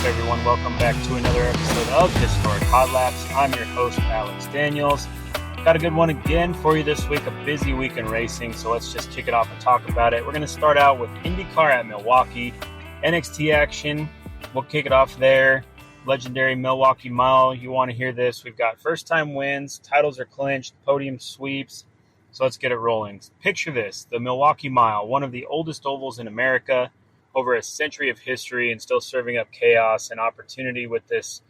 everyone? Welcome back to another episode of Historic Hot Laps. I'm your host, Alex Daniels. Got a good one again for you this week, a busy week in racing, so let's just kick it off and talk about it. We're going to start out with IndyCar at Milwaukee, NXT action. We'll kick it off there. Legendary Milwaukee Mile. You want to hear this. We've got first-time wins, titles are clinched, podium sweeps, so let's get it rolling. Picture this, the Milwaukee Mile, one of the oldest ovals in America, over a century of history and still serving up chaos and opportunity with this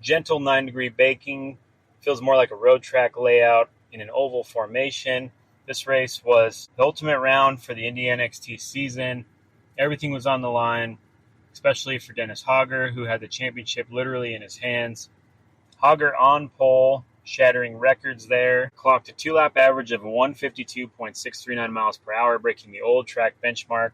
gentle 9-degree baking. Feels more like a road track layout in an oval formation. This race was the ultimate round for the Indy NXT season. Everything was on the line, especially for Dennis Hogger, who had the championship literally in his hands. Hogger on pole, shattering records there. Clocked a 2-lap average of 152.639 miles per hour, breaking the old track benchmark.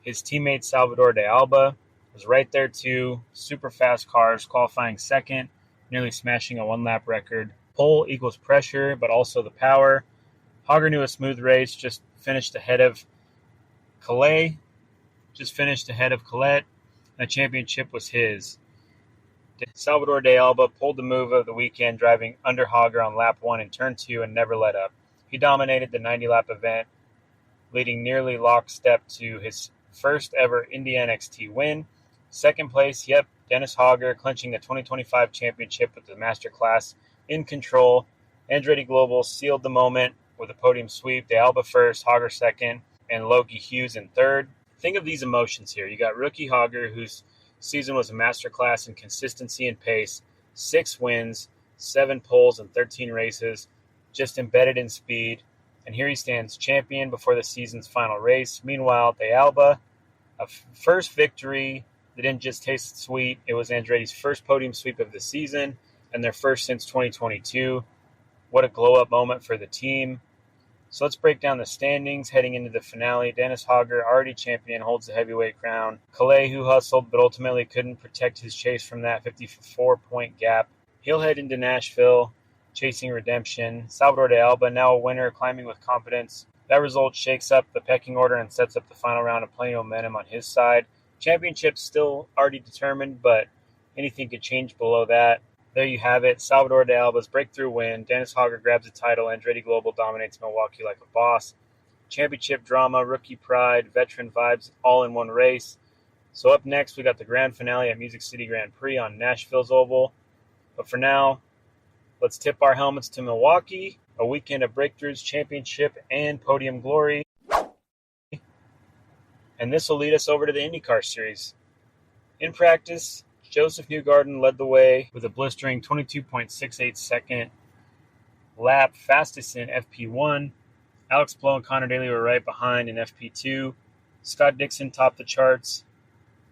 His teammate Salvador de Alba was right there too. Super fast cars, qualifying second, nearly smashing a 1-lap record. Pole equals pressure, but also the power. Hogger knew a smooth race, just finished ahead of Calais. Colette. The championship was his. Salvador de Alba pulled the move of the weekend, driving under Hogger on lap 1 and turn 2 and never let up. He dominated the 90-lap event, leading nearly lockstep to his first ever Indy NXT win. Second place, Dennis Hogger clinching the 2025 championship with the Masterclass in control. Andretti Global sealed the moment with a podium sweep. De Alba first, Hogger second, and Logie Hughes in third. Think of these emotions here. You got rookie Hogger, whose season was a masterclass in consistency and pace. 6 wins, 7 poles, and 13 races, just embedded in speed. And here he stands, champion before the season's final race. Meanwhile, De Alba, a first victory that didn't just taste sweet. It was Andretti's first podium sweep of the season and their first since 2022. What a glow-up moment for the team. So let's break down the standings heading into the finale. Dennis Hogger, already champion, holds the heavyweight crown. Calais, who hustled but ultimately couldn't protect his chase from that 54-point gap. He'll head into Nashville, chasing redemption. Salvador de Alba, now a winner, climbing with confidence. That result shakes up the pecking order and sets up the final round of plenty of momentum on his side. Championship's still already determined, but anything could change below that. There you have it. Salvador de Alba's breakthrough win. Dennis Hogger grabs the title. Andretti Global dominates Milwaukee like a boss. Championship drama, rookie pride, veteran vibes, all in one race. So up next, we got the grand finale at Music City Grand Prix on Nashville's Oval. But for now, let's tip our helmets to Milwaukee, a weekend of breakthroughs, championship, and podium glory. And this will lead us over to the IndyCar Series. In practice, Joseph Newgarden led the way with a blistering 22.68 second lap, fastest in FP1. Alex Blow and Conor Daly were right behind in FP2. Scott Dixon topped the charts.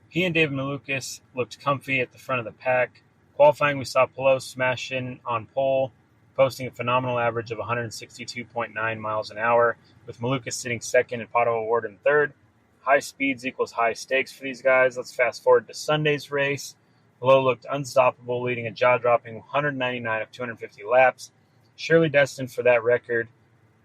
He and David Malukas looked comfy at the front of the pack. Qualifying, we saw Pelot smashing on pole, posting a phenomenal average of 162.9 miles an hour, with Malukas sitting second and Pato O'Ward in third. High speeds equals high stakes for these guys. Let's fast forward to Sunday's race. Pelot looked unstoppable, leading a jaw-dropping 199 of 250 laps, surely destined for that record.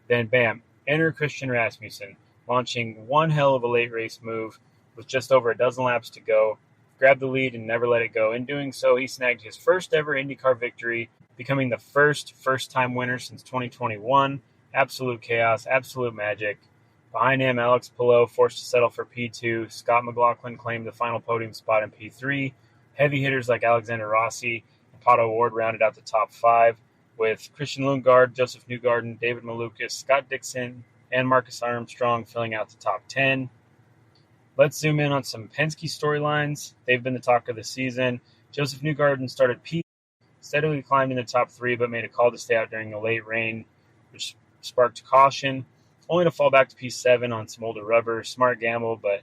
Then, bam, enter Christian Rasmussen, launching one hell of a late race move with just over a dozen laps to go. Grabbed the lead and never let it go. In doing so, he snagged his first ever IndyCar victory, becoming the first-time winner since 2021. Absolute chaos, absolute magic. Behind him, Alex Pelot forced to settle for P2. Scott McLaughlin claimed the final podium spot in P3. Heavy hitters like Alexander Rossi and Pato O'Ward rounded out the top 5, with Christian Lundgaard, Joseph Newgarden, David Malukas, Scott Dixon, and Marcus Armstrong filling out the top 10. Let's zoom in on some Penske storylines. They've been the talk of the season. Joseph Newgarden started P, steadily climbed in the top 3, but made a call to stay out during the late rain, which sparked caution, only to fall back to P7 on some older rubber. Smart gamble, but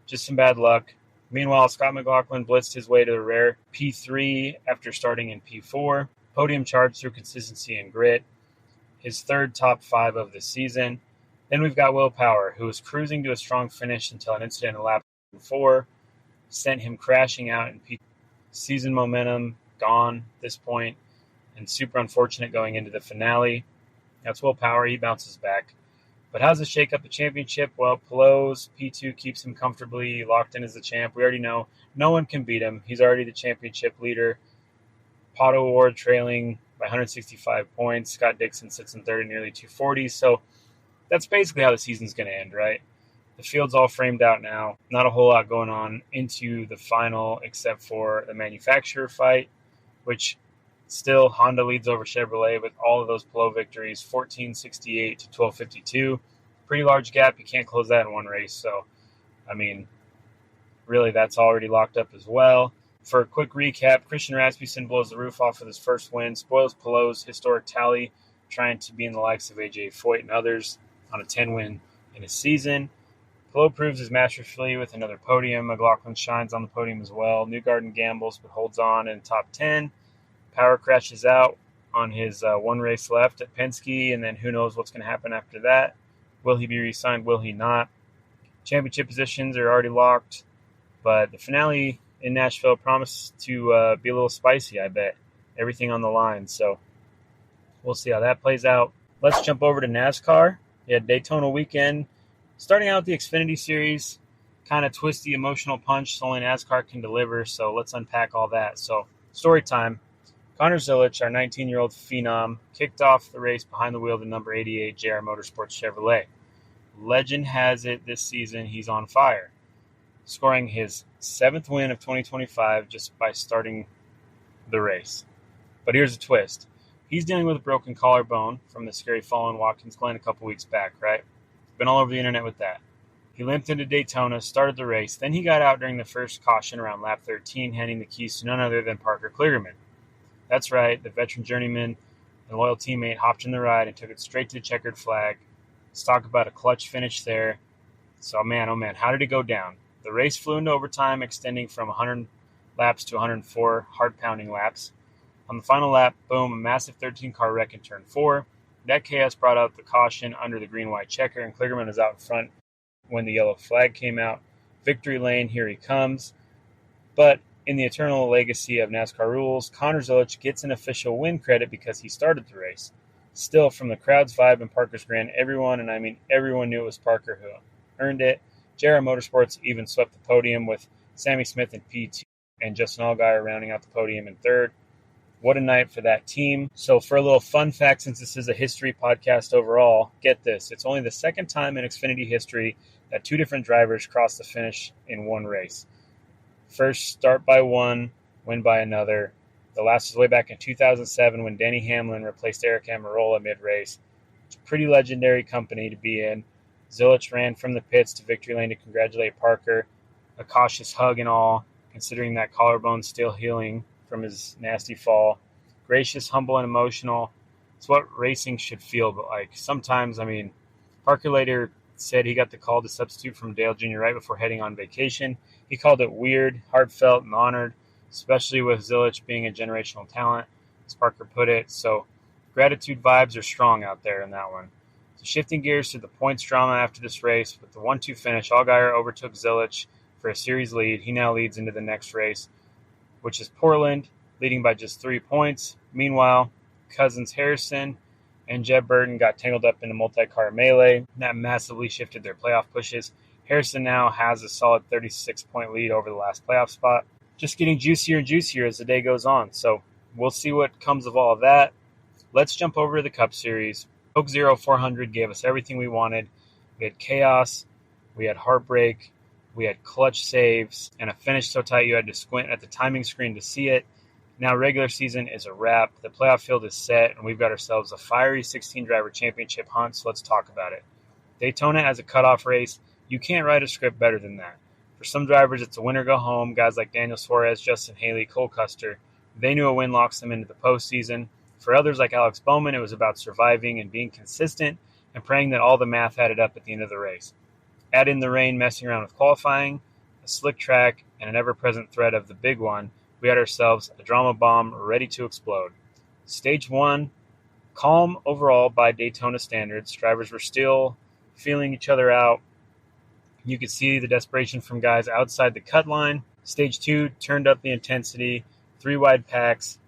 just some bad luck. Meanwhile, Scott McLaughlin blitzed his way to the rare P3 after starting in P4. Podium charge through consistency and grit. His third top 5 of the season. Then we've got Will Power, who was cruising to a strong finish until an incident in lap 4 sent him crashing out in P. Season momentum gone at this point, and super unfortunate going into the finale. That's Will Power. He bounces back. But how's it shake up the championship? Well, Pelot's P2 keeps him comfortably locked in as the champ. We already know no one can beat him. He's already the championship leader. Pato O'Ward trailing by 165 points. Scott Dixon sits in third at nearly 240. So that's basically how the season's going to end, right? The field's all framed out now. Not a whole lot going on into the final except for the manufacturer fight, which still Honda leads over Chevrolet with all of those Pelot victories, 1468 to 1252. Pretty large gap. You can't close that in one race. So, I mean, really that's already locked up as well. For a quick recap, Christian Rasmussen blows the roof off with his first win, spoils Pelot's historic tally, trying to be in the likes of AJ Foyt and others on a 10-win in a season. Pelot proves his masterfully with another podium. McLaughlin shines on the podium as well. Newgarden gambles but holds on in the top 10. Power crashes out on his one race left at Penske, and then who knows what's going to happen after that. Will he be re-signed? Will he not? Championship positions are already locked, but the finale in Nashville promised to be a little spicy, I bet. Everything on the line, so we'll see how that plays out. Let's jump over to NASCAR. We had Daytona weekend. Starting out with the Xfinity Series, kind of twisty, emotional punch, so only NASCAR can deliver, so let's unpack all that. So, story time. Conor Zilisch, our 19-year-old phenom, kicked off the race behind the wheel of the number 88 JR Motorsports Chevrolet. Legend has it this season he's on fire, scoring his 7th win of 2025 just by starting the race. But here's a twist. He's dealing with a broken collarbone from the scary fall in Watkins Glen a couple weeks back, right? Been all over the internet with that. He limped into Daytona, started the race, then he got out during the first caution around lap 13, handing the keys to none other than Parker Kligerman. That's right, the veteran journeyman and loyal teammate hopped in the ride and took it straight to the checkered flag. Let's talk about a clutch finish there. So, man, oh man, how did it go down? The race flew into overtime, extending from 100 laps to 104 heart-pounding laps. On the final lap, boom, a massive 13-car wreck in turn 4. That chaos brought out the caution under the green-white checker, and Kligerman was out in front when the yellow flag came out. Victory lane, here he comes. But in the eternal legacy of NASCAR rules, Conor Zilisch gets an official win credit because he started the race. Still, from the crowd's vibe and Parker's grin, everyone, and I mean everyone, knew it was Parker who earned it. JR Motorsports even swept the podium with Sammy Smith in P2 and Justin Allgaier rounding out the podium in third. What a night for that team. So for a little fun fact, since this is a history podcast overall, get this. It's only the second time in Xfinity history that two different drivers crossed the finish in one race. First, start by one, win by another. The last was way back in 2007 when Denny Hamlin replaced Eric Almirola mid-race. It's a pretty legendary company to be in. Zilisch ran from the pits to victory lane to congratulate Parker. A cautious hug and all, considering that collarbone's still healing from his nasty fall. Gracious, humble, and emotional. It's what racing should feel like. Sometimes, I mean, Parker later said he got the call to substitute from Dale Jr. right before heading on vacation. He called it weird, heartfelt, and honored, especially with Zilisch being a generational talent, as Parker put it. So gratitude vibes are strong out there in that one. So shifting gears to the points drama after this race, with the 1-2 finish, Allgaier overtook Zilisch for a series lead. He now leads into the next race, which is Portland, leading by just 3 points. Meanwhile, Cousins Harrison and Jeb Burton got tangled up in a multi-car melee. That massively shifted their playoff pushes. Harrison now has a solid 36-point lead over the last playoff spot. Just getting juicier and juicier as the day goes on. So we'll see what comes of all of that. Let's jump over to the Cup Series. Coke Zero 400 gave us everything we wanted. We had chaos. We had heartbreak. We had clutch saves. And a finish so tight you had to squint at the timing screen to see it. Now regular season is a wrap. The playoff field is set, and we've got ourselves a fiery 16-driver championship hunt, so let's talk about it. Daytona as a cutoff race. You can't write a script better than that. For some drivers, it's a win or go home. Guys like Daniel Suarez, Justin Haley, Cole Custer, they knew a win locks them into the postseason. For others like Alex Bowman, it was about surviving and being consistent and praying that all the math added up at the end of the race. Add in the rain messing around with qualifying, a slick track, and an ever-present threat of the big one. We had ourselves a drama bomb ready to explode. Stage 1, calm overall by Daytona standards. Drivers were still feeling each other out. You could see the desperation from guys outside the cut line. Stage 2 turned up the intensity, 3 wide packs,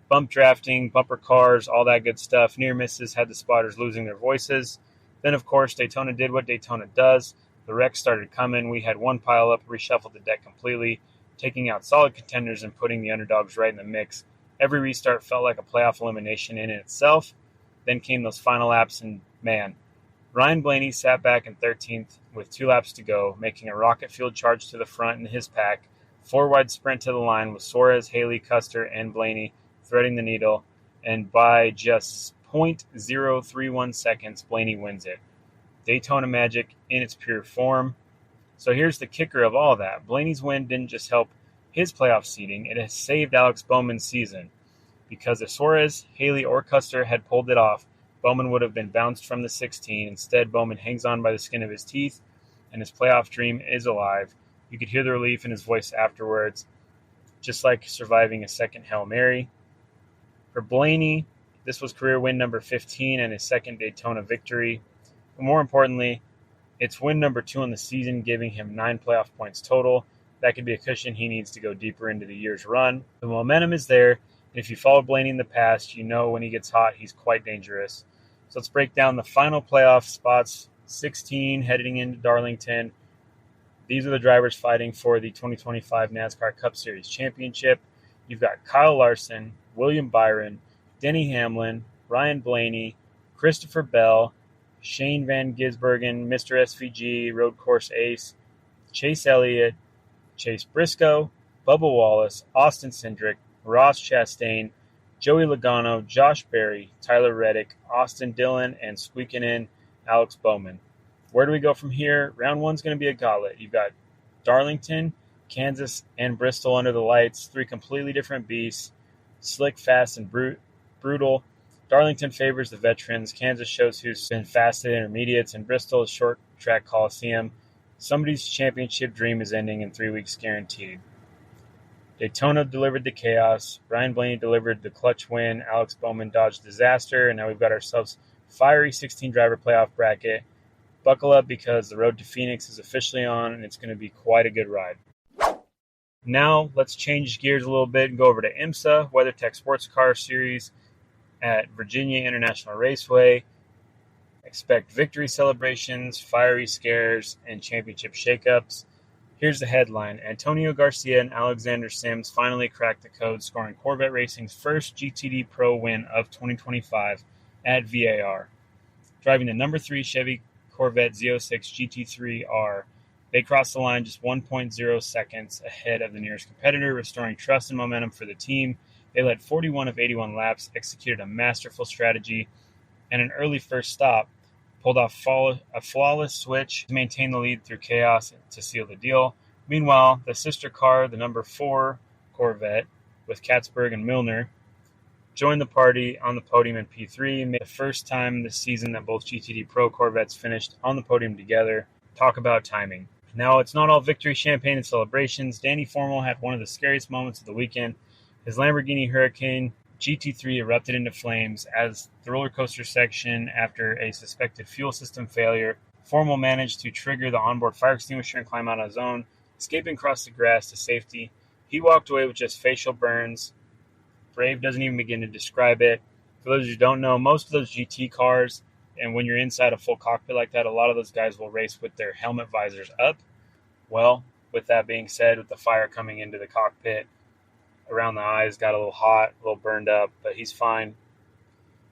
bump drafting, bumper cars, all that good stuff. Near misses had the spotters losing their voices. Then, of course, Daytona did what Daytona does. The wrecks started coming. We had one pile up, reshuffled the deck completely, taking out solid contenders and putting the underdogs right in the mix. Every restart felt like a playoff elimination in itself. Then came those final laps, and man, Ryan Blaney sat back in 13th with 2 laps to go, making a rocket-fueled charge to the front in his pack. 4-wide sprint to the line with Suarez, Haley, Custer, and Blaney threading the needle, and by just 0.031 seconds, Blaney wins it. Daytona magic in its pure form. So here's the kicker of all that. Blaney's win didn't just help his playoff seeding, it has saved Alex Bowman's season. Because if Suarez, Haley, or Custer had pulled it off, Bowman would have been bounced from the 16. Instead, Bowman hangs on by the skin of his teeth, and his playoff dream is alive. You could hear the relief in his voice afterwards, just like surviving a second Hail Mary. For Blaney, this was career win number 15 and his second Daytona victory. But more importantly, it's win number 2 on the season, giving him 9 playoff points total. That could be a cushion he needs to go deeper into the year's run. The momentum is there, and if you followed Blaney in the past, you know when he gets hot, he's quite dangerous. So let's break down the final playoff spots, 16 heading into Darlington. These are the drivers fighting for the 2025 NASCAR Cup Series Championship. You've got Kyle Larson, William Byron, Denny Hamlin, Ryan Blaney, Christopher Bell, Shane Van Gisbergen, Mr. SVG, Road Course Ace, Chase Elliott, Chase Briscoe, Bubba Wallace, Austin Cindric, Ross Chastain, Joey Logano, Josh Berry, Tyler Reddick, Austin Dillon, and squeaking in Alex Bowman. Where do we go from here? Round 1's going to be a gauntlet. You've got Darlington, Kansas, and Bristol under the lights, 3 completely different beasts, slick, fast, and brutal. Darlington favors the veterans. Kansas shows who's been fast at intermediates, and Bristol is short track coliseum. Somebody's championship dream is ending in 3 weeks guaranteed. Daytona delivered the chaos. Ryan Blaney delivered the clutch win. Alex Bowman dodged disaster, and now we've got ourselves fiery 16-driver playoff bracket. Buckle up because the road to Phoenix is officially on, and it's going to be quite a good ride. Now, let's change gears a little bit and go over to IMSA, WeatherTech Sports Car Series at Virginia International Raceway. Expect victory celebrations, fiery scares, and championship shakeups. Here's the headline. Antonio Garcia and Alexander Sims finally cracked the code, scoring Corvette Racing's first GTD Pro win of 2025 at VAR. Driving the number 3 Chevy Corvette Z06 GT3R, they crossed the line just 1.0 seconds ahead of the nearest competitor, restoring trust and momentum for the team. They led 41 of 81 laps, executed a masterful strategy, and an early first stop, pulled off a flawless switch to maintain the lead through chaos to seal the deal. Meanwhile, the sister car, the number 4 Corvette, with Katzberg and Milner, joined the party on the podium in P3, made the first time this season that both GTD Pro Corvettes finished on the podium together. Talk about timing. Now, it's not all victory, champagne, and celebrations. Danny Formal had one of the scariest moments of the weekend. His Lamborghini Huracan GT3 erupted into flames as the roller coaster section, after a suspected fuel system failure, Formal managed to trigger the onboard fire extinguisher and climb out on his own, escaping across the grass to safety. He walked away with just facial burns. Brave doesn't even begin to describe it. For those who don't know, most of those GT cars, and when you're inside a full cockpit like that, a lot of those guys will race with their helmet visors up. Well, with that being said, with the fire coming into the cockpit, around the eyes, got a little hot, a little burned up, but he's fine.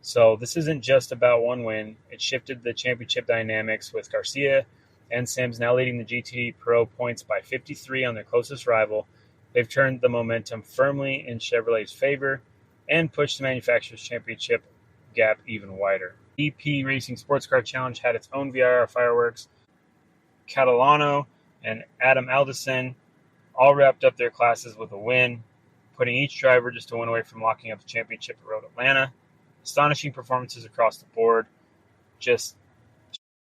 So this isn't just about one win. It shifted the championship dynamics with Garcia and Sims now leading the GTD Pro points by 53 on their closest rival. They've turned the momentum firmly in Chevrolet's favor and pushed the manufacturer's championship gap even wider. EP Racing Sports Car Challenge had its own VIR fireworks. Catalano and Adam Alderson all wrapped up their classes with a win, putting each driver just a win away from locking up the championship at Road Atlanta. Astonishing performances across the board. Just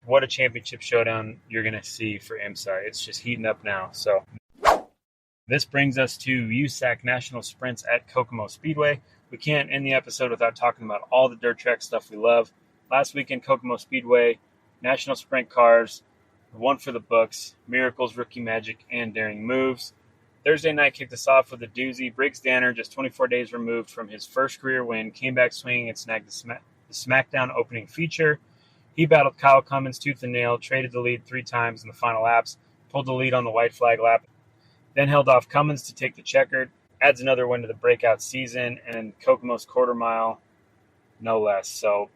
what a championship showdown you're going to see for IMSA. It's just heating up now. So this brings us to USAC National Sprints at Kokomo Speedway. We can't end the episode without talking about all the dirt track stuff we love. Last weekend, Kokomo Speedway, National Sprint Cars, one for the books, Miracles, Rookie Magic, and Daring Moves. Thursday night kicked us off with a doozy. Briggs Danner, just 24 days removed from his first career win, came back swinging and snagged the SmackDown opening feature. He battled Kyle Cummins tooth and nail, traded the lead 3 times in the final laps, pulled the lead on the white flag lap, then held off Cummins to take the checkered, adds another win to the breakout season, and Kokomo's quarter mile, no less. So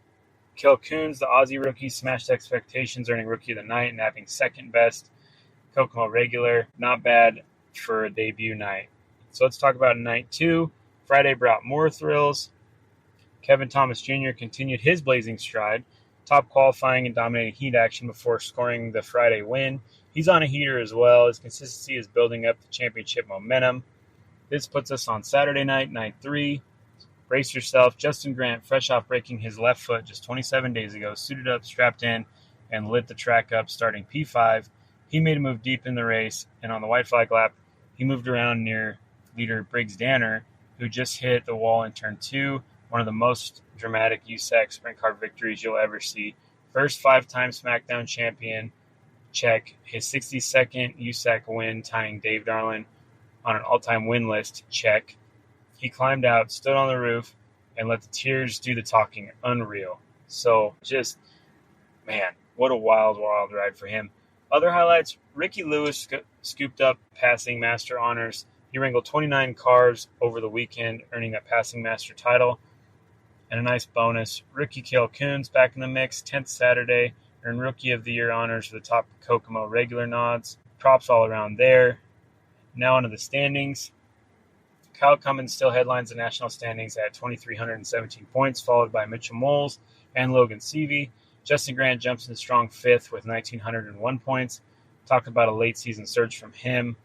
Cale Coons, the Aussie rookie, smashed expectations, earning Rookie of the Night and having second best Kokomo regular. Not bad for a debut night. So let's talk about night 2. Friday brought more thrills. Kevin Thomas Jr. continued his blazing stride, top qualifying and dominating heat action before scoring the Friday win. He's on a heater as well. His consistency is building up the championship momentum. This puts us on Saturday night, night 3. Brace yourself. Justin Grant, fresh off breaking his left foot just 27 days ago, suited up, strapped in, and lit the track up starting P5. He made a move deep in the race, and on the white flag lap, he moved around near leader Briggs Danner, who just hit the wall in turn 2, one of the most dramatic USAC sprint car victories you'll ever see. First 5-time SmackDown champion, check. His 62nd USAC win, tying Dave Darlin on an all-time win list, check. He climbed out, stood on the roof, and let the tears do the talking. Unreal. So just, man, what a wild, wild ride for him. Other highlights, Ricky Lewis scooped up passing master honors. He wrangled 29 cars over the weekend, earning that passing master title. And a nice bonus, rookie Cale Coons back in the mix, 10th Saturday, earned Rookie of the Year honors for the top Kokomo regular nods. Props all around there. Now onto the standings. Kyle Cummins still headlines the national standings at 2,317 points, followed by Mitchell Moles and Logan Seavey. Justin Grant jumps in strong 5th with 1,901 points. Talk about a late season surge from him.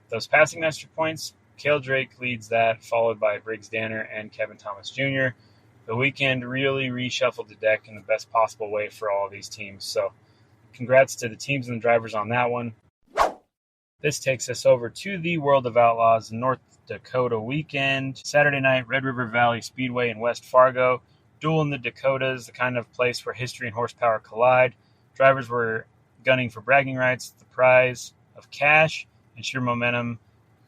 Those passing master points, Cale Drake leads that, followed by Briggs Danner and Kevin Thomas Jr. The weekend really reshuffled the deck in the best possible way for all of these teams. So congrats to the teams and the drivers on that one. This takes us over to the World of Outlaws North Dakota weekend. Saturday night, Red River Valley Speedway in West Fargo. Duel in the Dakotas, the kind of place where history and horsepower collide. Drivers were gunning for bragging rights, the prize of cash, and sheer momentum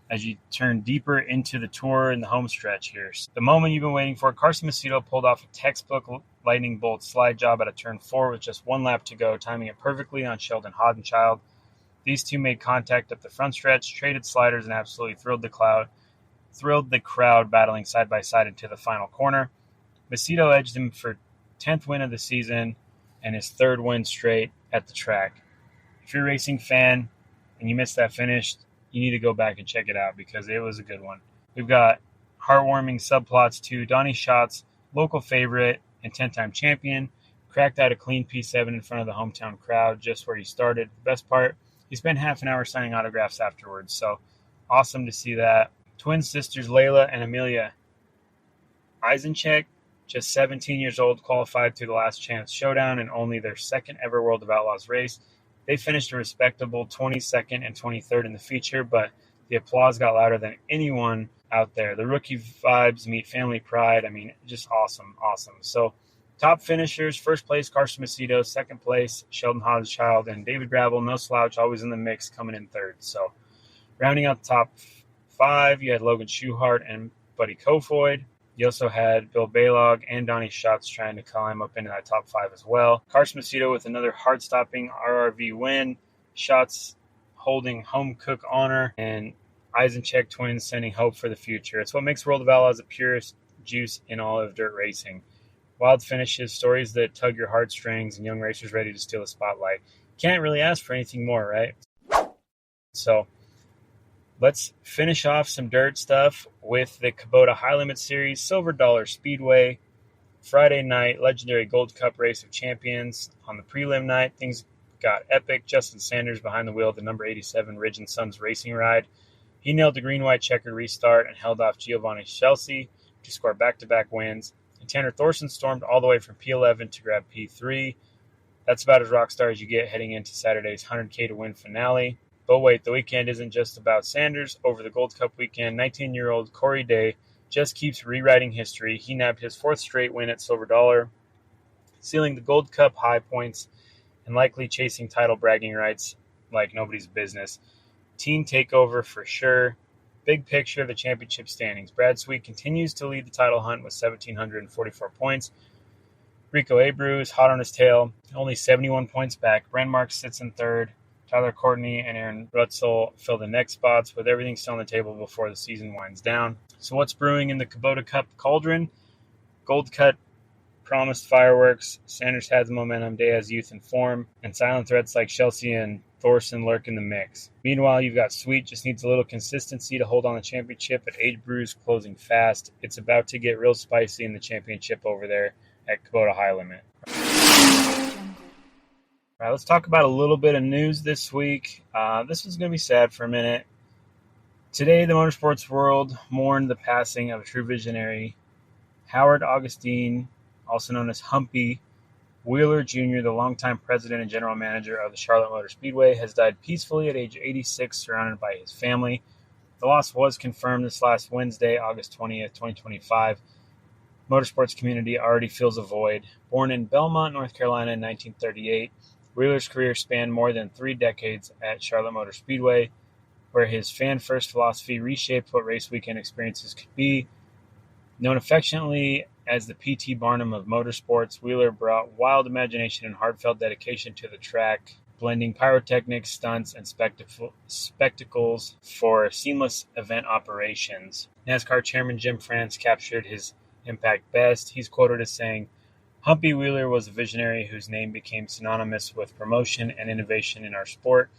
as you turn deeper into the tour in the home stretch here. The moment you've been waiting for, Carson Macedo pulled off a textbook lightning bolt slide job at a turn 4 with just 1 lap to go, timing it perfectly on Sheldon Hoddenchild. These two made contact up the front stretch, traded sliders, and absolutely thrilled the crowd battling side by side into the final corner. Macedo edged him for 10th win of the season and his 3rd win straight at the track. If you're a racing fan and you missed that finish, you need to go back and check it out because it was a good one. We've got heartwarming subplots to Donnie Schatz's local favorite and 10-time champion, cracked out a clean P7 in front of the hometown crowd just where he started. The best part, he spent half an hour signing autographs afterwards, so awesome to see that. Twin sisters Layla and Amelia Eisencheck, just 17 years old, qualified through the Last Chance Showdown in only their 2nd ever World of Outlaws race. They finished a respectable 22nd and 23rd in the feature, but the applause got louder than anyone out there. The rookie vibes meet family pride. I mean, just awesome. So top finishers, first place, Carson Macedo, second place, Sheldon Hodgeschild, and David Gravel, no slouch, always in the mix, coming in 3rd. So rounding out the top 5, you had Logan Schuchart and Buddy Kofoid. You also had Bill Balog and Donnie Schatz trying to climb up into that top 5 as well. Carson Macedo with another heart-stopping RRV win. Schatz holding home cook honor, and Eisencheck twins sending hope for the future. It's what makes World of Outlaws the purest juice in all of dirt racing. Wild finishes, stories that tug your heartstrings, and young racers ready to steal the spotlight. Can't really ask for anything more, right? So let's finish off some dirt stuff with the Kubota High Limit Series Silver Dollar Speedway. Friday night, legendary Gold Cup Race of Champions. On the prelim night, things got epic. Justin Sanders behind the wheel of the number 87 Ridge & Sons racing ride. He nailed the green-white checkered restart and held off Giovanni Chelsea to score back-to-back wins. And Tanner Thorson stormed all the way from P11 to grab P3. That's about as rock star as you get heading into Saturday's 100K to win finale. But wait, the weekend isn't just about Sanders. Over the Gold Cup weekend, 19-year-old Corey Day just keeps rewriting history. He nabbed his 4th straight win at Silver Dollar, sealing the Gold Cup high points and likely chasing title bragging rights like nobody's business. Team takeover for sure. Big picture of the championship standings. Brad Sweet continues to lead the title hunt with 1,744 points. Rico Abreu is hot on his tail, only 71 points back. Brent Marks sits in third. Tyler Courtney and Aaron Rutzel fill the next spots, with everything still on the table before the season winds down. So what's brewing in the Kubota Cup cauldron? Gold Cut promised fireworks. Sanders has momentum. Day has youth and form. And silent threats like Chelsea and Thorson lurk in the mix. Meanwhile, you've got Sweet, just needs a little consistency to hold on the championship, but Age Brew's closing fast. It's about to get real spicy in the championship over there at Kubota High Limit. All right, let's talk about a little bit of news this week. This is going to be sad for a minute. Today, the motorsports world mourned the passing of a true visionary, Howard Augustine, also known as Humpy Wheeler Jr., the longtime president and general manager of the Charlotte Motor Speedway, has died peacefully at age 86, surrounded by his family. The loss was confirmed this last Wednesday, August 20th, 2025. Motorsports community already feels a void. Born in Belmont, North Carolina in 1938, Wheeler's career spanned more than 3 decades at Charlotte Motor Speedway, where his fan-first philosophy reshaped what race weekend experiences could be. Known affectionately as the P.T. Barnum of motorsports, Wheeler brought wild imagination and heartfelt dedication to the track, blending pyrotechnics, stunts, and spectacles for seamless event operations. NASCAR chairman Jim France captured his impact best. He's quoted as saying, "Humpy Wheeler was a visionary whose name became synonymous with promotion and innovation in our sport.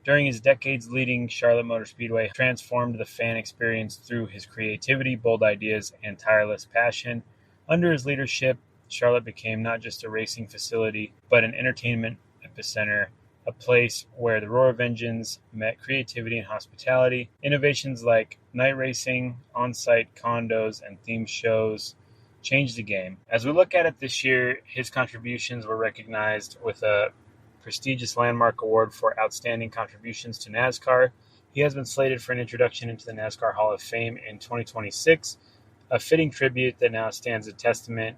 During his decades leading Charlotte Motor Speedway, transformed the fan experience through his creativity, bold ideas, and tireless passion. Under his leadership, Charlotte became not just a racing facility, but an entertainment epicenter, a place where the roar of engines met creativity and hospitality. Innovations like night racing, on-site condos, and theme shows changed the game." As we look at it this year, his contributions were recognized with a prestigious landmark award for outstanding contributions to NASCAR. He has been slated for an introduction into the NASCAR Hall of Fame in 2026, a fitting tribute that now stands a testament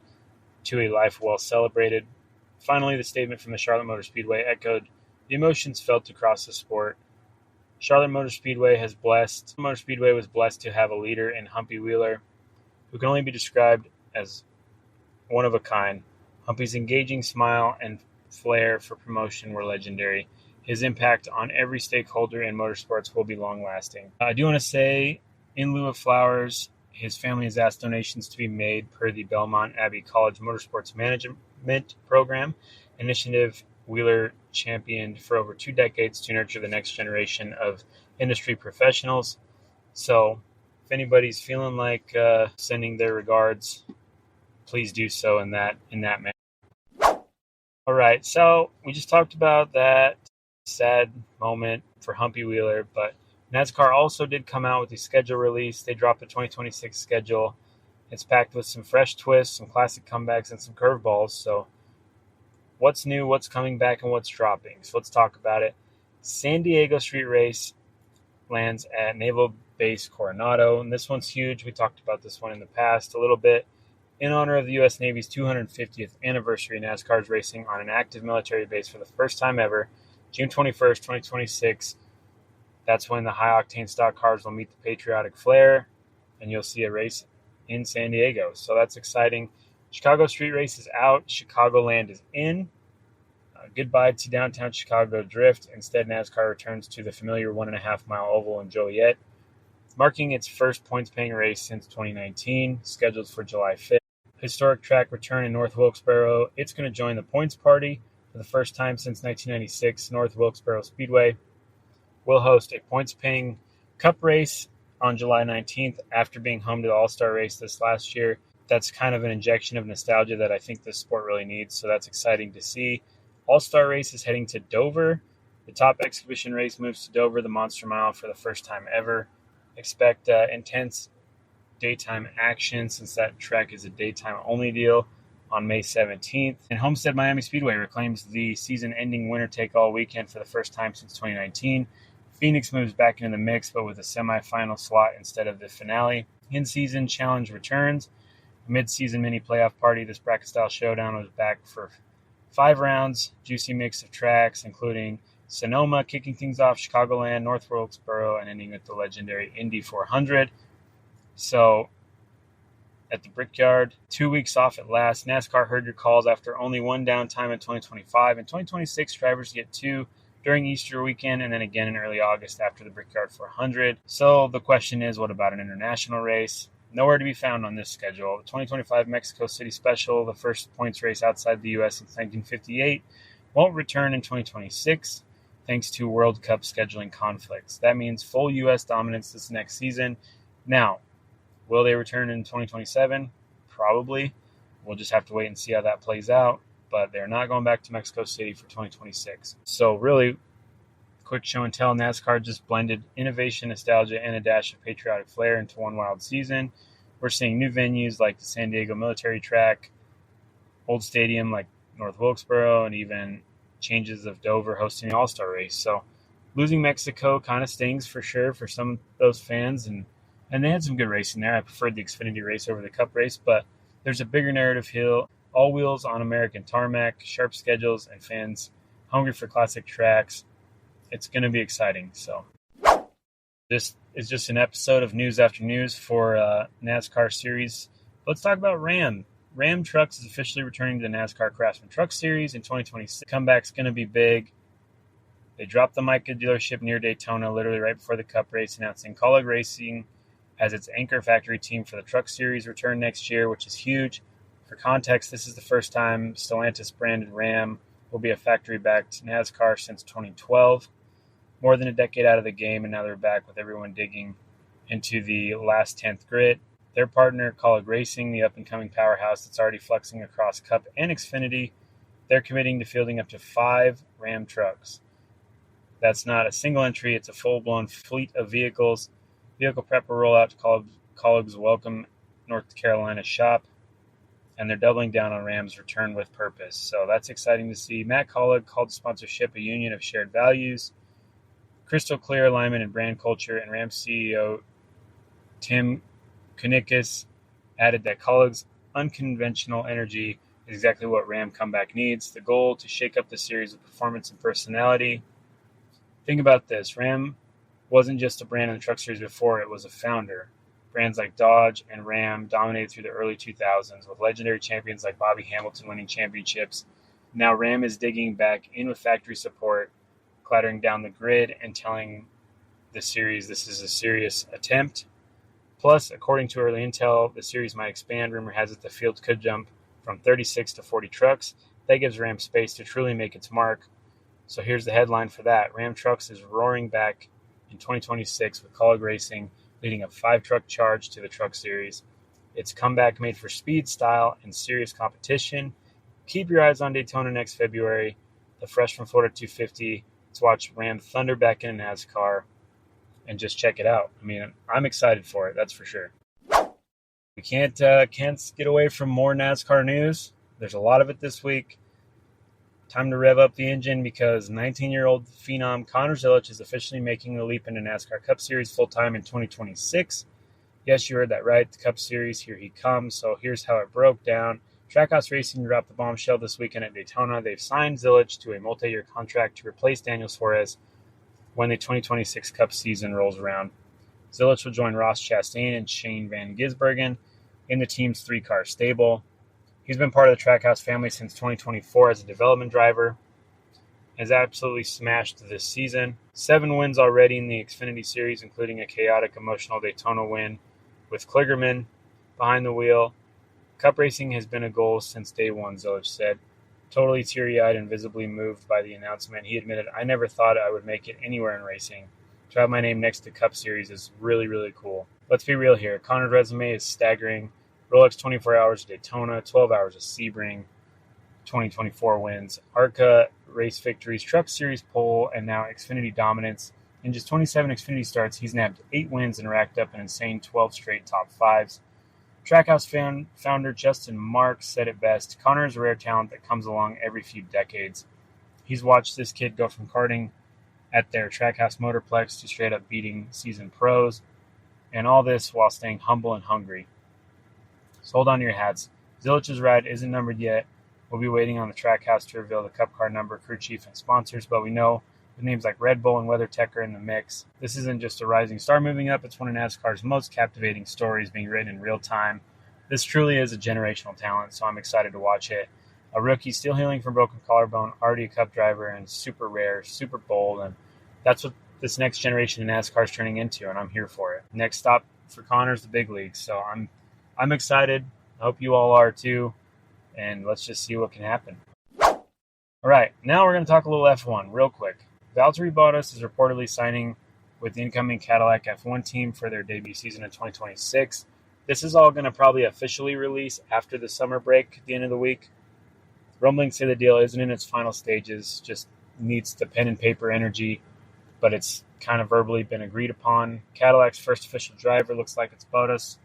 to a life well celebrated. Finally, the statement from the Charlotte Motor Speedway echoed the emotions felt across the sport. Charlotte Motor Speedway was blessed to have a leader in Humpy Wheeler, who can only be described as one of a kind. Humpy's engaging smile and flair for promotion were legendary. His impact on every stakeholder in motorsports will be long-lasting. I do want to say, in lieu of flowers, his family has asked donations to be made per the Belmont Abbey College Motorsports Management Program initiative Wheeler championed for over 2 decades to nurture the next generation of industry professionals. So, if anybody's feeling like sending their regards, please do so in that manner. All right, so we just talked about that sad moment for Humpy Wheeler, but NASCAR also did come out with a schedule release. They dropped the 2026 schedule. It's packed with some fresh twists, some classic comebacks, and some curveballs. So what's new, what's coming back, and what's dropping? So let's talk about it. San Diego Street Race lands at Naval Base Coronado, and this one's huge. We talked about this one in the past a little bit. In honor of the U.S. Navy's 250th anniversary, NASCAR is racing on an active military base for the first time ever, June 21st, 2026. That's when the high-octane stock cars will meet the patriotic flair, and you'll see a race in San Diego. So that's exciting. Chicago Street Race is out. Chicagoland is in. Goodbye to downtown Chicago Drift. Instead, NASCAR returns to the familiar 1.5-mile oval in Joliet, marking its first points-paying race since 2019, scheduled for July 5th. Historic track return in North Wilkesboro. It's going to join the points party for the first time since 1996. North Wilkesboro Speedway will host a points-paying Cup race on July 19th after being home to the All-Star race this last year. That's kind of an injection of nostalgia that I think this sport really needs, so that's exciting to see. All-Star race is heading to Dover. The top exhibition race moves to Dover, the Monster Mile, for the first time ever. Expect intense daytime action, since that track is a daytime-only deal, on May 17th. And Homestead Miami Speedway reclaims the season-ending winner-take-all weekend for the first time since 2019. Phoenix moves back into the mix, but with a semifinal slot instead of the finale. In-season challenge returns. A mid-season mini-playoff party. This bracket-style showdown was back for 5 rounds. Juicy mix of tracks, including Sonoma kicking things off, Chicagoland, North Wilkesboro, and ending with the legendary Indy 400. So, at the Brickyard. 2 weeks off at last. NASCAR heard your calls after only one downtime in 2025. In 2026, drivers get 2 during Easter weekend and then again in early August after the Brickyard 400. So the question is, what about an international race? Nowhere to be found on this schedule. The 2025 Mexico City Special, the first points race outside the U.S. since 1958, won't return in 2026 thanks to World Cup scheduling conflicts. That means full U.S. dominance this next season. Now, will they return in 2027? Probably. We'll just have to wait and see how that plays out. But they're not going back to Mexico City for 2026. So really, quick show and tell, NASCAR just blended innovation, nostalgia, and a dash of patriotic flair into one wild season. We're seeing new venues like the San Diego Military Track, old stadium like North Wilkesboro, and even changes of Dover hosting the All-Star race. So losing Mexico kind of stings for sure for some of those fans, and they had some good racing there. I preferred the Xfinity race over the Cup race, but there's a bigger narrative here. All wheels on American tarmac, sharp schedules, and fans hungry for classic tracks. It's going to be exciting. So this is just an episode of News After News for NASCAR Series. Let's talk about Ram. Ram Trucks is officially returning to the NASCAR Craftsman Truck Series in 2026. The comeback's going to be big. They dropped the Mica dealership near Daytona literally right before the Cup race, announcing Cadillac Racing as its anchor factory team for the Truck Series return next year, which is huge. For context, this is the first time Stellantis-branded Ram will be a factory-backed NASCAR since 2012. More than a decade out of the game, and now they're back with everyone digging into the last 10th grid. Their partner, Cadillac Racing, the up-and-coming powerhouse that's already flexing across Cup and Xfinity, they're committing to fielding up to 5 Ram trucks. That's not a single entry, it's a full-blown fleet of vehicles. Vehicle prep will roll out to Cadillac's Welcome, North Carolina shop, and they're doubling down on Ram's return with purpose. So that's exciting to see. Matt Cadillac called sponsorship a union of shared values, crystal clear alignment and brand culture, and Ram CEO Tim Kunikis added that Cadillac's unconventional energy is exactly what Ram comeback needs. The goal to shake up the series with performance and personality. Think about this. Ram wasn't just a brand in the truck series before, it was a founder. Brands like Dodge and Ram dominated through the early 2000s, with legendary champions like Bobby Hamilton winning championships. Now Ram is digging back in with factory support, clattering down the grid and telling the series this is a serious attempt. Plus, according to early intel, the series might expand. Rumor has it the field could jump from 36 to 40 trucks. That gives Ram space to truly make its mark. So here's the headline for that. Ram Trucks is roaring back in 2026 with Cadillac Racing leading a 5-truck charge to the Truck Series. It's comeback made for speed, style, and serious competition. Keep your eyes on Daytona next February. The Fresh from Florida 250. Let's watch Ram thunder back in NASCAR and just check it out. I mean, I'm excited for it, that's for sure. We can't get away from more NASCAR news. There's a lot of it this week. Time to rev up the engine because 19-year-old phenom Conor Zilisch is officially making the leap into NASCAR Cup Series full-time in 2026. Yes, you heard that right. The Cup Series, here he comes. So here's how it broke down. Trackhouse Racing dropped the bombshell this weekend at Daytona. They've signed Zilisch to a multi-year contract to replace Daniel Suarez when the 2026 Cup season rolls around. Zilisch will join Ross Chastain and Shane Van Gisbergen in the team's 3-car stable. He's been part of the Trackhouse family since 2024 as a development driver. Has absolutely smashed this season. 7 wins already in the Xfinity Series, including a chaotic, emotional Daytona win with Kligerman behind the wheel. Cup racing has been a goal since day one, Zilisch said. Totally teary-eyed and visibly moved by the announcement, he admitted, "I never thought I would make it anywhere in racing. To have my name next to Cup Series is really, really cool." Let's be real here. Conor's resume is staggering. Rolex 24 Hours of Daytona, 12 Hours of Sebring, 2024 wins, ARCA race victories, Truck Series pole, and now Xfinity dominance. In just 27 Xfinity starts, he's nabbed 8 wins and racked up an insane 12 straight top 5s. Trackhouse founder Justin Marks said it best, Conor is a rare talent that comes along every few decades. He's watched this kid go from karting at their Trackhouse Motorplex to straight up beating seasoned pros, and all this while staying humble and hungry. So hold on to your hats. Zilich's ride isn't numbered yet. We'll be waiting on the Trackhouse to reveal the Cup car number, crew chief, and sponsors, but we know with names like Red Bull and WeatherTech are in the mix. This isn't just a rising star moving up, it's one of NASCAR's most captivating stories being written in real time This truly is a generational talent, so I'm excited to watch it. A rookie still healing from broken collarbone, already a Cup driver, and super rare, super bold, and that's what this next generation in NASCAR is turning into, and I'm here for it. Next stop for Conor is the big leagues, so I'm excited. I hope you all are too, and let's just see what can happen. All right, now we're going to talk a little F1 real quick. Valtteri Bottas is reportedly signing with the incoming Cadillac F1 team for their debut season in 2026. This is all going to probably officially release after the summer break at the end of the week. Rumblings say the deal isn't in its final stages, just needs the pen and paper energy, but it's kind of verbally been agreed upon. Cadillac's first official driver looks like it's Bottas.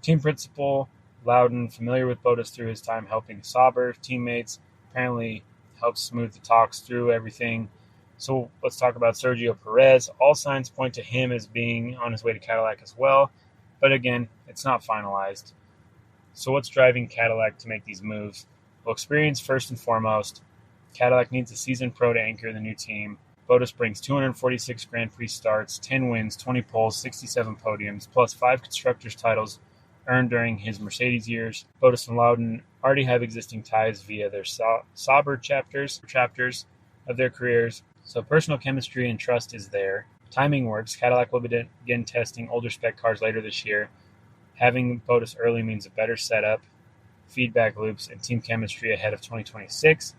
Team principal Loudon, familiar with Bottas through his time helping Sauber teammates, apparently helps smooth the talks through everything. So let's talk about Sergio Perez. All signs point to him as being on his way to Cadillac as well, but again, it's not finalized. So what's driving Cadillac to make these moves? Well, experience first and foremost. Cadillac needs a seasoned pro to anchor the new team. Bottas brings 246 Grand Prix starts, 10 wins, 20 poles, 67 podiums, plus 5 Constructors titles earned during his Mercedes years. Bottas and Loudon already have existing ties via their Sauber chapters of their careers, so personal chemistry and trust is there. Timing works. Cadillac will begin testing older spec cars later this year. Having Bottas early means a better setup, feedback loops, and team chemistry ahead of 2026.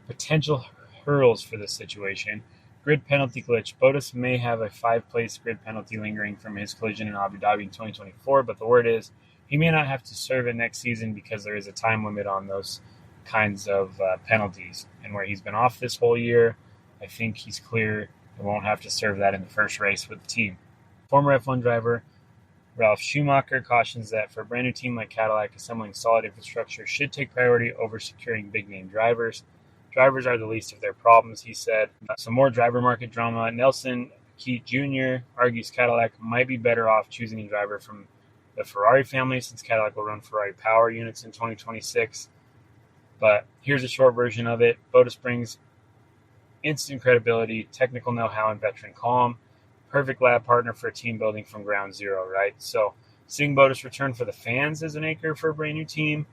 Potential hurdles for this situation. Grid penalty glitch. Bottas may have a 5-place grid penalty lingering from his collision in Abu Dhabi in 2024, but the word is he may not have to serve it next season because there is a time limit on those kinds of penalties. And where he's been off this whole year, I think he's clear and won't have to serve that in the first race with the team. Former F1 driver Ralf Schumacher cautions that for a brand new team like Cadillac, assembling solid infrastructure should take priority over securing big-name drivers. Drivers are the least of their problems, he said. Some more driver market drama. Nelson Keat Jr. argues Cadillac might be better off choosing a driver from the Ferrari family since Cadillac will run Ferrari power units in 2026. But here's a short version of it. Bottas brings instant credibility, technical know-how, and veteran calm. Perfect lab partner for a team building from ground zero, right? So seeing Bottas return for the fans as an anchor for a brand new team,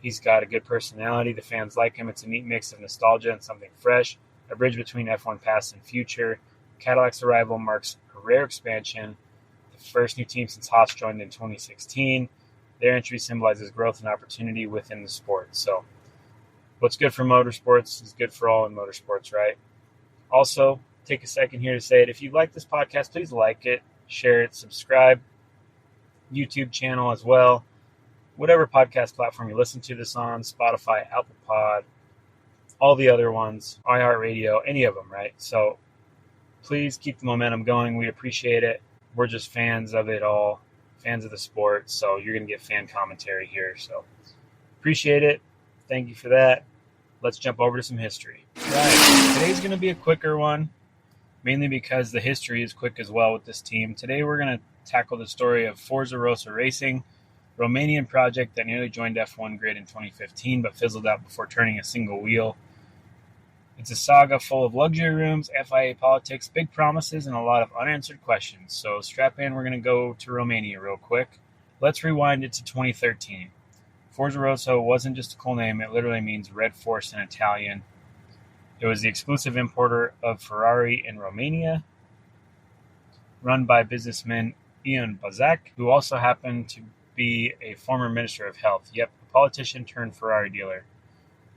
he's got a good personality. The fans like him. It's a neat mix of nostalgia and something fresh, a bridge between F1 past and future. Cadillac's arrival marks a rare expansion, the first new team since Haas joined in 2016. Their entry symbolizes growth and opportunity within the sport. So what's good for motorsports is good for all in motorsports, right? Also, take a second here to say it. If you like this podcast, please like it, share it, subscribe. YouTube channel as well. Whatever podcast platform you listen to this on, Spotify, Apple Pod, all the other ones, iHeartRadio, any of them, right? So please keep the momentum going. We appreciate it. We're just fans of it all, fans of the sport. So you're going to get fan commentary here. So appreciate it. Thank you for that. Let's jump over to some history. Right. Today's going to be a quicker one, mainly because the history is quick as well with this team. Today we're going to tackle the story of Forza Rossa Racing, Romanian project that nearly joined F1 grid in 2015 but fizzled out before turning a single wheel. It's a saga full of luxury rooms, FIA politics, big promises, and a lot of unanswered questions. So strap in, we're going to go to Romania real quick. Let's rewind it to 2013. Forza Rossa wasn't just a cool name, it literally means red force in Italian. It was the exclusive importer of Ferrari in Romania, run by businessman Ion Bazak, who also happened to be a former Minister of Health. Yep, a politician turned Ferrari dealer.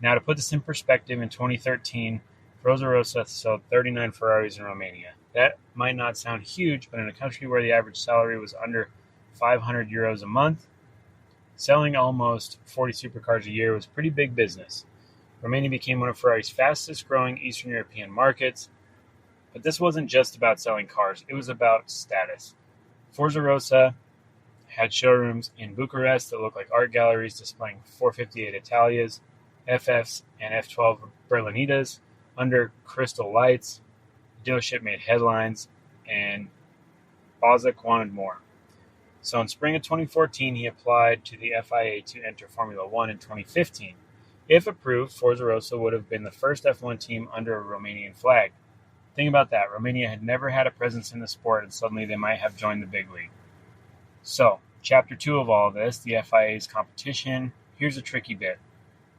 Now, to put this in perspective, in 2013, Forza Rossa sold 39 Ferraris in Romania. That might not sound huge, but in a country where the average salary was under 500 euros a month, selling almost 40 supercars a year was pretty big business. Romania became one of Ferrari's fastest-growing Eastern European markets. But this wasn't just about selling cars. It was about status. Forza Rossa had showrooms in Bucharest that looked like art galleries displaying 458 Italias, FFs, and F12 Berlinitas under crystal lights. The dealership made headlines, and Bazak wanted more. So in spring of 2014, he applied to the FIA to enter Formula One in 2015. If approved, Forza Rossa would have been the first F1 team under a Romanian flag. Think about that. Romania had never had a presence in the sport, and suddenly they might have joined the big league. So, Chapter 2 of all of this, the FIA's competition. Here's a tricky bit.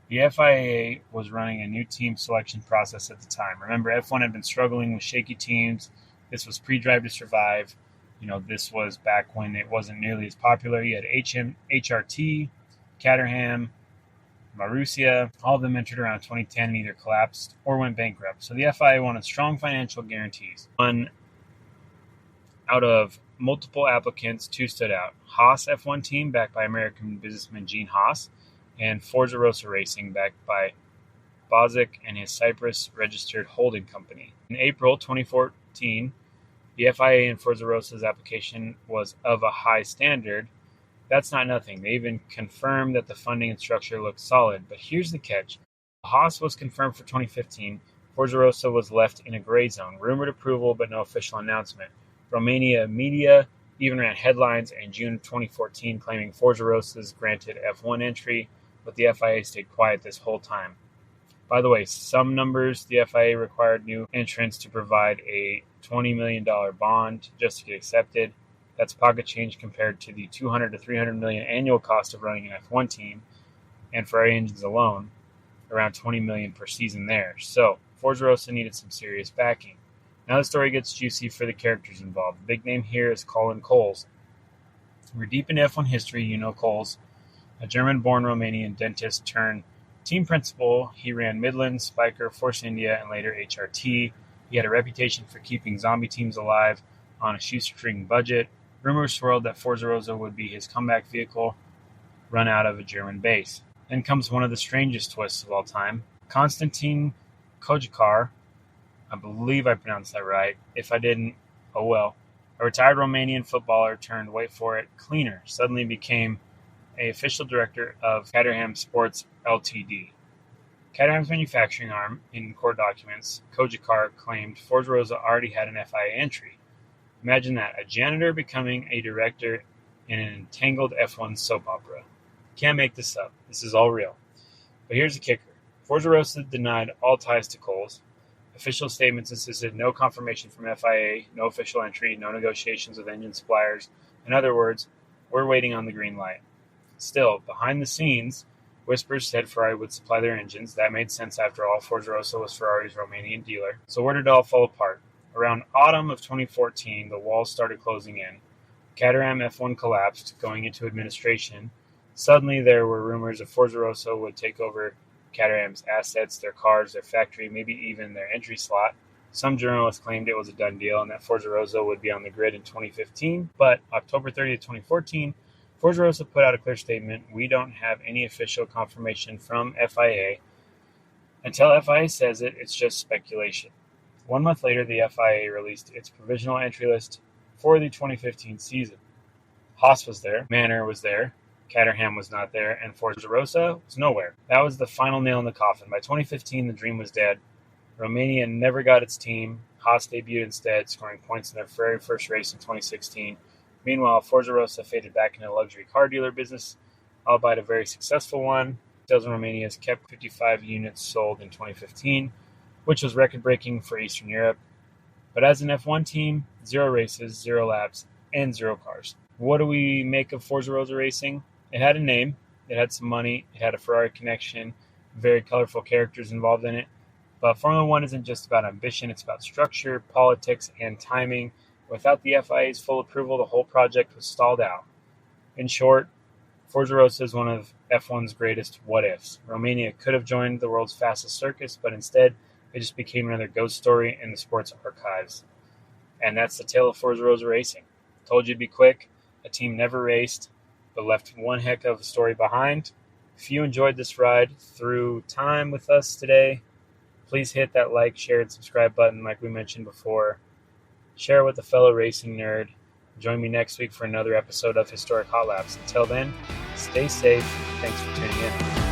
The FIA was running a new team selection process at the time. Remember, F1 had been struggling with shaky teams. This was pre-Drive to Survive. This was back when it wasn't nearly as popular. You had HRT, Caterham, Marussia. All of them entered around 2010 and either collapsed or went bankrupt. So the FIA wanted strong financial guarantees. One out of multiple applicants, two stood out. Haas F1 team, backed by American businessman Gene Haas, and Forza Rossa Racing, backed by Bozic and his Cyprus-registered holding company. In April 2014, the FIA and Forza Rossa's application was of a high standard. That's not nothing. They even confirmed that the funding and structure looked solid. But here's the catch. Haas was confirmed for 2015. Forza Rossa was left in a gray zone. Rumored approval, but no official announcement. Romania media even ran headlines in June 2014 claiming Forza Rossa's granted F1 entry, but the FIA stayed quiet this whole time. By the way, some numbers, the FIA required new entrants to provide a $20 million bond just to get accepted. That's pocket change compared to the $200 to $300 million annual cost of running an F1 team, and Ferrari engines alone, around $20 million per season there. So, Forza Rossa needed some serious backing. Now the story gets juicy for the characters involved. The big name here is Colin Coles. We're deep in F1 history, you know Coles, a German-born Romanian dentist turned team principal. He ran Midland, Spiker, Force India, and later HRT. He had a reputation for keeping zombie teams alive on a shoestring budget. Rumors swirled that Forza Rossa would be his comeback vehicle, run out of a German base. Then comes one of the strangest twists of all time. Konstantin Kojkar, I believe I pronounced that right. If I didn't, oh well. A retired Romanian footballer turned, wait for it, cleaner, suddenly became an official director of Caterham Sports Ltd. Caterham's manufacturing arm. In court documents, Kojkar claimed Forza Rossa already had an FIA entry. Imagine that, a janitor becoming a director in an entangled F1 soap opera. Can't make this up. This is all real. But here's the kicker. Forza Rossa denied all ties to Coles. Official statements insisted no confirmation from FIA, no official entry, no negotiations with engine suppliers. In other words, we're waiting on the green light. Still, behind the scenes, whispers said Ferrari would supply their engines. That made sense after all. Forza Rossa was Ferrari's Romanian dealer. So where did it all fall apart? Around autumn of 2014, the walls started closing in. Caterham F1 collapsed, going into administration. Suddenly, there were rumors that Forza Rossa would take over Caterham's assets, their cars, their factory, maybe even their entry slot. Some journalists claimed it was a done deal and that Forza Rossa would be on the grid in 2015. But October 30th, 2014, Forza Rossa put out a clear statement. We don't have any official confirmation from FIA. Until FIA says it, it's just speculation. 1 month later, the FIA released its provisional entry list for the 2015 season. Haas was there, Manor was there, Caterham was not there, and Forza Rossa was nowhere. That was the final nail in the coffin. By 2015, the dream was dead. Romania never got its team. Haas debuted instead, scoring points in their very first race in 2016. Meanwhile, Forza Rossa faded back into the luxury car dealer business, albeit a very successful one. Sales in Romania has kept 55 units sold in 2015, which was record-breaking for Eastern Europe. But as an F1 team, 0 races, 0 laps, and 0 cars. What do we make of Forza Rossa Racing? It had a name, it had some money, it had a Ferrari connection, very colorful characters involved in it. But Formula One isn't just about ambition, it's about structure, politics, and timing. Without the FIA's full approval, the whole project was stalled out. In short, Forza Rossa is one of F1's greatest what-ifs. Romania could have joined the world's fastest circus, but instead, it just became another ghost story in the sports archives. And that's the tale of Forza Rossa Racing. Told you it'd be quick. A team never raced, but left one heck of a story behind. If you enjoyed this ride through time with us today, please hit that like, share, and subscribe button like we mentioned before. Share with a fellow racing nerd. Join me next week for another episode of Historic Hot Laps. Until then, stay safe. Thanks for tuning in.